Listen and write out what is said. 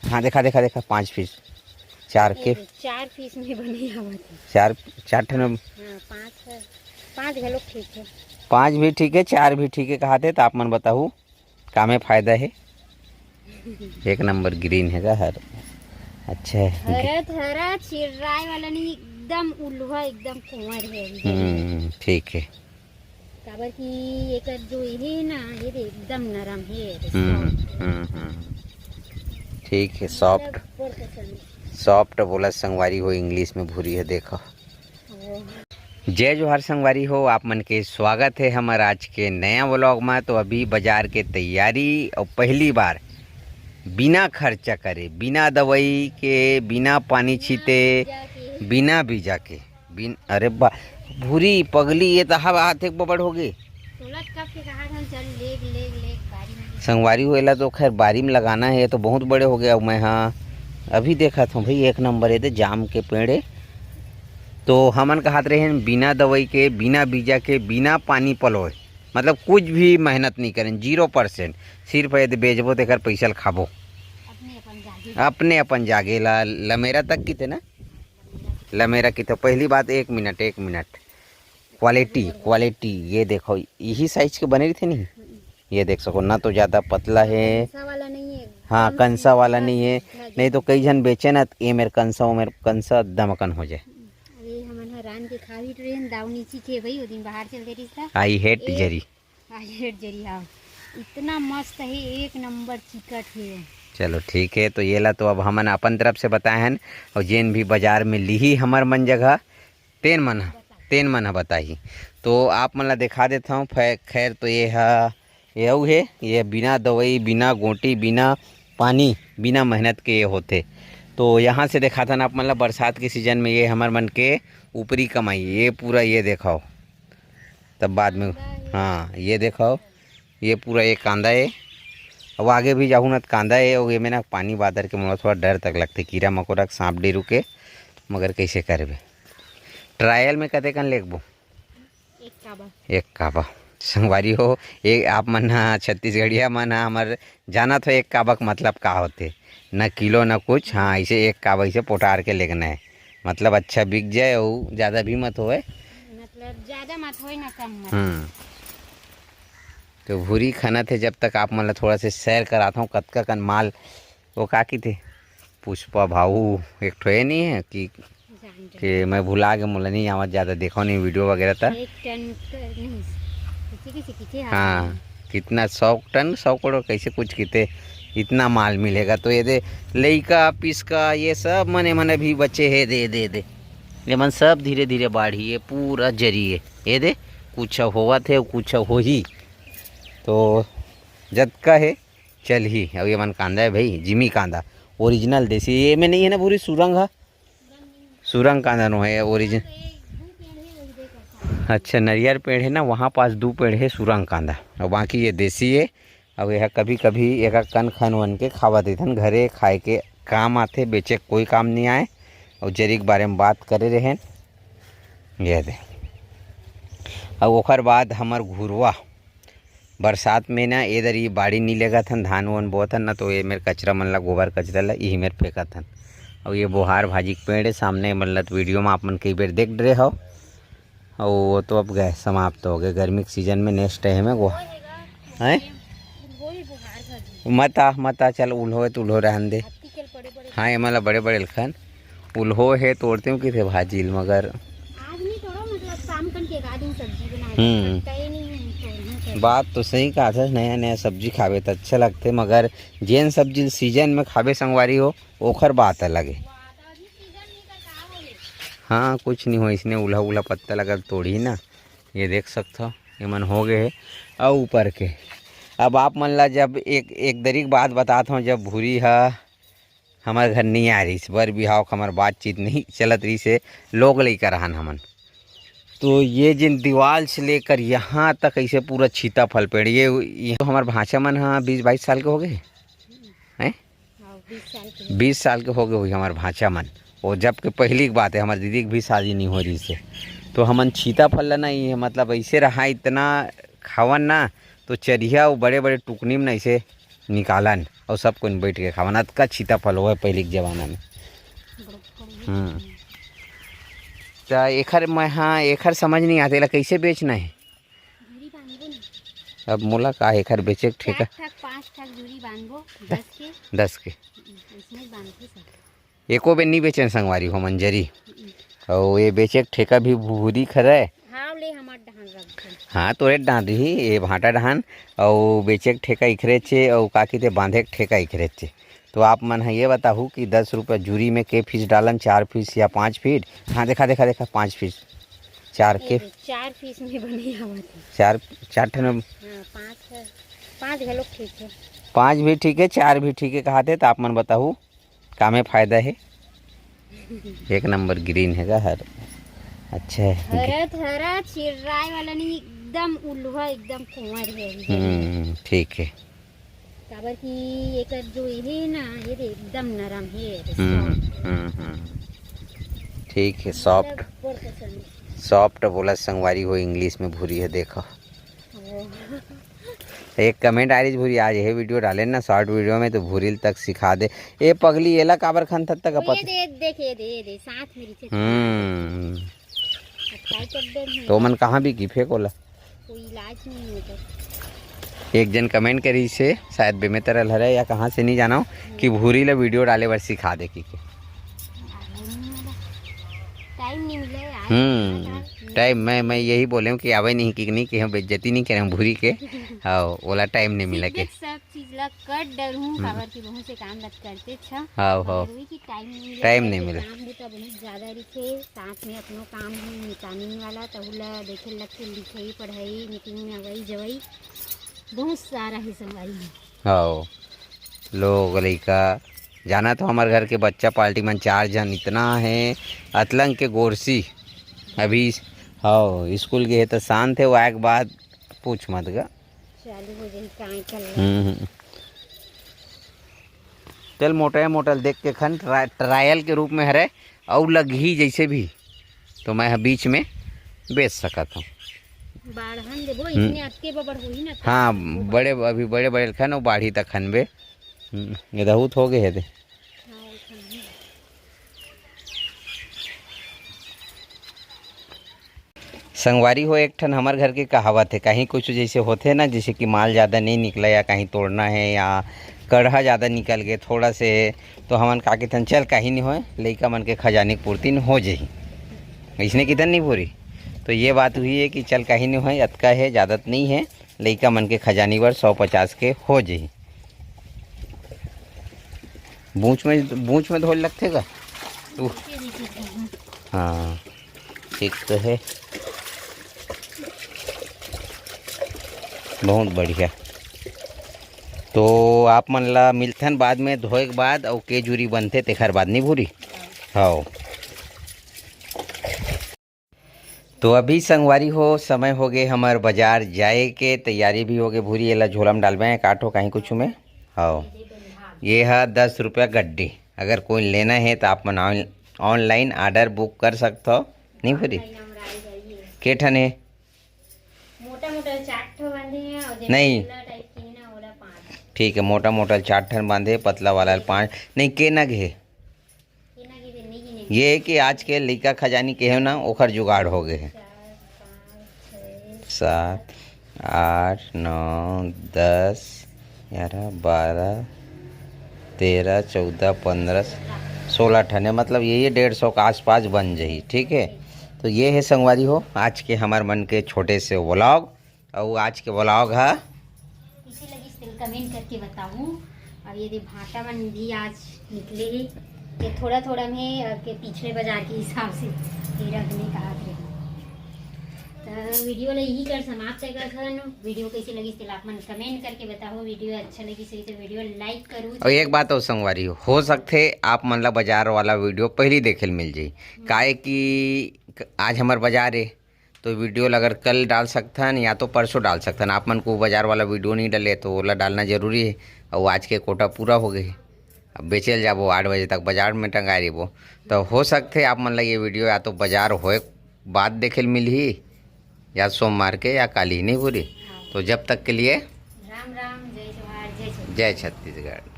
हाँ देखा देखा देखा 5 पीस 4 के 4 पीस में बने हवा 4 ठन। हाँ 5 घलोक ठीक है। 5 भी ठीक है 4 भी ठीक है कहते तो आप मन बताऊ का में फायदा है। एक नंबर ग्रीन है हर अच्छा है। हरा चिर्राय वाला नहीं, एकदम उल्हा एकदम कुंवर है। ठीक है। काबर की एक जो है ना ये एकदम नरम है। ठीक है सॉफ्ट बोला संगवारी हो इंग्लिश में भूरी है देखो। जय जोहार संगवारी हो, आप मन के स्वागत है हमारे आज के नया व्लॉग में। तो अभी बाजार के तैयारी और पहली बार बिना खर्चा करे, बिना दवाई के, बिना पानी छीते, बिना बीजा के अरे बा भूरी पगली ये तो हवा हाथ एक बबड़ हो गई। संगवारी होएला तो खैर बारी में लगाना है तो बहुत बड़े हो गया। मैं हाँ अभी देखा था भाई एक नंबर है जाम के पेड़े। तो हमन कहत रहे हैं बिना दवाई के, बिना बीजा के, बिना पानी पलोए, मतलब कुछ भी मेहनत नहीं करें 0%। सिर्फ यदि बेचबो तो पैसा खाबो अपने अपन जागे ला लमेरा तक की थे ना, लमेरा की तो पहली बात 1 मिनट क्वालिटी ये देखो यही साइज के बने थे नहीं, ये देख सको ना तो ज़्यादा पतला है। वाला नहीं है। हाँ कंसा वाला नहीं है, नहीं तो कई जन बेचे ना ये मेरे कंसा दमकन हो जाए। अरे हमन हरान के खावी ट्रेन दाव नीची के भाई, वो दिन बाहर चलते रिश्ता आई हेट जरी हाँ इतना मस्त है, एक नंबर चिकट है। चलो ठीक है। तो ये ला तो अब हमन अपन तरफ से बताए हैं और जेन भी बाजार में ली हमार मन जगह तेन मन बताई। तो आप मन ला दिखा देता हूँ। खैर तो ये है ये बिना दवाई, बिना गोटी, बिना पानी, बिना मेहनत के ये होते। तो यहाँ से देखा था ना आप मतलब बरसात के सीजन में ये हमारे मन के ऊपरी कमाई ये पूरा ये देखाओ तब बाद में। हाँ ये देखाओ ये पूरा ये कांदा है। अब आगे भी जाऊँ ना तो कांदा है और ये में ना पानी बादर के मुझे थोड़ा डर तक लगते कीड़ा मकोड़ा सांप डेरू के, मगर कैसे करबे। ट्रायल में कते कन लेगबो एक काबा संगवारी हो। एक आप मन छत्तीसगढ़िया मन हमार जाना तो एक काबक मतलब का होते न किलो न कुछ। हाँ ऐसे एक काबा ऐसे पोटार के लेगना है, मतलब अच्छा बिक जाए और ज़्यादा भी मत होए, मतलब ज़्यादा मत होए ना कम मत। तो भूरी खाना थे जब तक आप मतलब थोड़ा से सैर कराता हूँ कतका कन माल वो का की थे पुष्पा भाऊ एक ठो है नहीं है कि मैं भुला के मुला नहीं आवाज़ ज़्यादा देखो नहीं वीडियो वगैरह था। हाँ कितना 100 टन 100 करोड़ कैसे कुछ किते इतना माल मिलेगा। तो ये दे लइका पिसका ये सब मने भी बच्चे है दे ये मन सब धीरे धीरे बाढ़ी ये पूरा जरिए ये दे कुछ होवा थे कुछ हो ही। तो जद का है चल ही। अब ये मन कांदा है भाई जिमी कांदा ओरिजिनल देसी, ये में नहीं है ना पूरी सुरंग कांदा नो है ओरिजिनल। अच्छा नरियर पेड़ है ना वहाँ पास 2 पेड़ है सुरंग कांदा और बाकी ये देसी है। अब यह कभी कभी एक कन खन वन के खावा देथन घरे खाए के काम आते, बेचे कोई काम नहीं आए। और जरी के बारे में बात करे रहे ये दे। अब ओकर बाद हमार घुरवा बरसात में ना इधर ये बाड़ी नहीं लेगा थन धान वन बोथन ना, तो ये मेरे कचरा मन ला गोबर कचरा ला यही मेरे फेंका थन। और ये बोहार भाजी के पेड़ है सामने मतलब वीडियो में आप मन कई बार देख रहे हो। और वो तो अब गए समाप्त हो गए गर्मी के सीजन में नेक्स्ट टाइम है वो हैं मता चल उल्हो है तो उल्हो रहन दे। हाँ ये मतलब बड़े बड़े लखन उल्हो है तोड़ते हूँ कि थे भाजी मगर बात तो सही कहा था, नया नया सब्जी खावे तो अच्छा लगते मगर जेन सब्जी सीजन में खावे संगवारी हो ओखर बात अलग है। हाँ कुछ नहीं हो इसने उल्हा पत्ता लगा तोड़ी ना ये देख सकते हो ये मन हो गए है। और ऊपर के अब आप मन ला जब एक दरी की बात बताता हूँ, जब भूरी हमारे घर नहीं आ रही बर बिहाव हमार बातचीत नहीं चलत रही से लोग लेकर रहन हमन, तो ये जिन दीवार से लेकर यहाँ तक ऐसे पूरा छीता फल पेड़ ये तो हमारे भाषा मन 20-22 साल के हो गए हैं 20 साल के हो गए हुई हमारे भाषा मन। और जब के पहली की बात है हमारी दीदी की भी शादी नहीं हो रही से, तो हमन छीता फल नहीं है मतलब ऐसे रहा इतना खावन ना तो चरिया वो बड़े बड़े टुकनी में ऐसे निकालन और सब कोई बैठ के खावन। अतका सीताफल हुआ पहले के ज़माना में। तो एखर मैं हाँ एखर समझ नहीं आते ला कैसे बेचना है। झूरी बांधबो ना, अब मोला का एखर बेचे के ठेका 5 ठक झूरी बांधबो 10 के 10 के इसमें बांधते सब। एको बेर नहीं बेचन संगवारी हो मंजरी। और ये बेचे के ठेका भी भूरी खरा है। हाँ ले हमार डहान रख दे। हाँ तो रेट डाल रही ये भाटा डहान और बेचे के ठेका इखरे चे और काकी ते बांधे के ठेका इखरे चे। तो आप मन ये बताहू कि 10 रुपये जूरी में के फीस डालन, 4 फीस या 5 फीट। हाँ देखा 5 फीस 4 के 4 पीस में बने आवत है। 4 ठन में हाँ 5 घलोक ठीक है। 5 भी ठीक है 4 भी ठीक है कहते। तो आप मन बताहू का में फ़ायदा है। एक नंबर ग्रीन हैगा हर अच्छा है। हरा चिर्राय वाला नहीं एकदम उल्लुहा एकदम कुंवर है। ठीक है। काबर की एकर जो है ना ये एकदम नरम है। ठीक है सॉफ्ट बोला संगवारी हो इंग्लिश में भूरी है देखो। एक कमेंट आ रही भूरी आज ये वीडियो डाले ना शॉर्ट वीडियो में तो भूरी तक सिखा दे। ये पगली एला काबर खन तक पता दे साथ मेरी से तो मन कहाँ भी की फेंकोला कोई इलाज नहीं होता। एक जन कमेंट करी से शायद बेमेतरल हरे या कहाँ से नहीं जाना हो कि भूरी ला वीडियो डाले बर सिखा दे की के। टाइम नहीं मिले टाइम मैं यही बोले हूँ कि आवे नहीं कि नहीं कि हम बेइज्जती नहीं करें भूरी के। हाँ ओला टाइम नहीं मिला के सब चीज ला कर डरूं काबर की बहुत से काम लग करते छ। हाँ की टाइम नहीं मिला। काम भी तो बहुत ज्यादा रखे साथ में अपनो काम भी निकालने वाला तहुला देखे लग के लिखाई पढ़ाई मीटिंग में अवई जवई बहुत सारा है संभाई। हाँ लोग लड़का जाना तो हमारे घर के बच्चा पार्टी में 4 जन इतना है अतलंग के गोरसी अभी। हाँ स्कूल गए तो शांत है वो एक बात पूछ मत गा चालू हो जाए कहाँ चल चल मोटल देख के खन ट्रायल के रूप में हरे और लग ही जैसे भी तो मैं बीच में बेच सकता हूँ। बाढ़न देबो इतने आपके बबड़ होई ना। हाँ बड़े अभी बड़े खन और बाढ़ी तक खन बे ये दहूत हो गए है। संगवारी हो एक ठन हमारे घर की कहावत है कहीं कुछ जैसे होते ना जैसे कि माल ज़्यादा नहीं निकला या कहीं तोड़ना है या कढ़ा ज़्यादा निकल गए थोड़ा से तो हमन काके थन चल कहीं नहीं होए लइका मन के खजाने की पूर्ति हो जाही इसने कितन नहीं पूरी। तो ये बात हुई है कि चल कहीं नहीं होए अतका है ज़्यादा नहीं है लइका मन के खजानी बर 150 के हो जाही। बूँच में धोल लगते का तू। हाँ ठीक तो है बहुत बढ़िया। तो आप मन ला मिलथन बाद में धोए के बाद और के जूरी बनते तेखर बाद नहीं भूरी। हाँ तो अभी संगवारी हो समय हो गए हमार बाजार जाए के तैयारी भी हो गए भूरी एला झोला में डालबे काटो कहीं कुछ में। हाँ ये है 10 रुपया गड्डी। अगर कोई लेना है तो आप मन ऑनलाइन ऑर्डर बुक कर सकते हो नहीं भूरी के ठन है मोटा 4 ठो बांधे हैं और नहीं टाइप की है ना ओला 5। ठीक है मोटा 4 ठन बांधे पतला वाला 5 नहीं के नग है। ये है कि आज के लइका खजानी के है ना ओखर जुगाड़ हो गए हैं 7 8 9 10 11 12 13 14 15 16 ठने मतलब ये 150 के आसपास बन जाही। ठीक है तो ये है संगवारी हो आज के हमारे मन के छोटे से व्लॉग और आज के व्लॉग है इसी लगी से कमेंट करके बताऊं। और ये भाटा मन भी आज निकले ही ये थोड़ा में के पिछले बाजार के हिसाब से ये रखने कहा थे। तो वीडियो ला यही कर समाप्त कर वीडियो कैसी लगी से आप मन कमेंट करके बताओ। वीडियो अच्छा लगी सही तो वीडियो लाइक करो। और एक बात और संगवारी हो सकते आप मन ला बाजार वाला वीडियो पहले देखे मिल जाई काहे कि आज हमार बाजार है तो वीडियो अगर कल डाल सकते हैं या तो परसों डाल सकते हैं। आप मन को बाजार वाला वीडियो नहीं डाले तो ओला डालना जरूरी है और आज के कोटा पूरा हो गए अब बेचल जाबो 8 बजे तक बाजार में टंगा रही तो हो सकते आप मन ला ये वीडियो या तो बाजार होए बाद देखे मिली या सोमवार के या काली नहीं पूरी। तो जब तक के लिए राम राम जय जवाहर जय जय छत्तीसगढ़।